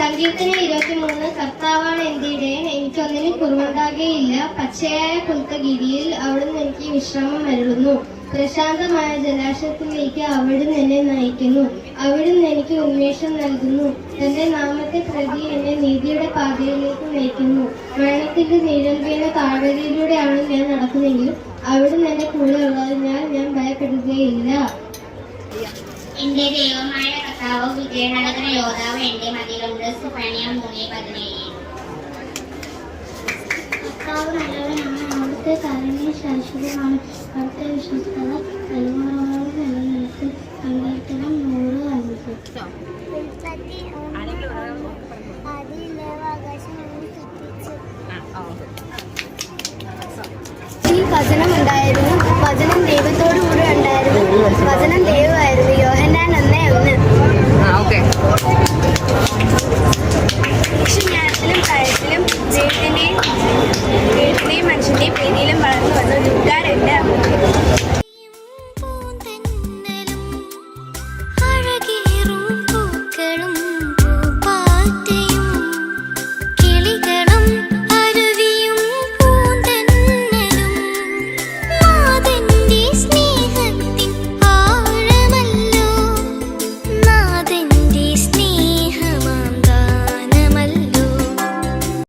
സങ്കീർത്തനം 23. കർത്താവാണ് എന്റെ ഇടയൻ, എനിക്കൊന്നിനും കുറവുണ്ടാകുകയില്ല. പച്ചയായ പുൽത്തഗിരിയിൽ അവിടുന്ന് എനിക്ക് വിശ്രാമം അരുളുന്നു. പ്രശാന്തമായ ജലാശയത്തിലേക്ക് അവിടുന്ന് എന്നെ നയിക്കുന്നു. അവിടുന്ന് എനിക്ക് ഉന്മേഷം നൽകുന്നു. തന്റെ നാമത്തെ പ്രതി എന്നെ നീതിയുടെ പാതയിലേക്ക് നയിക്കുന്നു. മരണത്തിന്റെ നിഴൽ വീണ താഴ്വരയിലൂടെയാണ് ഞാൻ നടക്കുന്നെങ്കിലും അവിടുന്ന് എന്റെ കൂടെ ഉള്ളതിനാൽ ഞാൻ ഭയപ്പെടുകയില്ല. എന്റെ ദൈവമായ കർത്താവ് വിഗ്രഹണകന യോദ്ധാവ് എന്റെ മതിലുണ്ട്. സുഫനിയ 3:17. കർത്താവ് നല്ലവനാണ്, അവിടുത്തെ കാരുണ്യം ശാശ്വതമാണ്, അവിടുത്തെ വിശ്വസ്തത തലമുറകളോട് നിലനിൽക്കും. സങ്കീർത്തനം 100:5. ഈ വചനം ഉണ്ടായിരുന്നു, വചനം ദൈവത്തോടു കൂടെ ഉണ്ടായിരുന്നു, വചനം ദൈവമായിരുന്നു.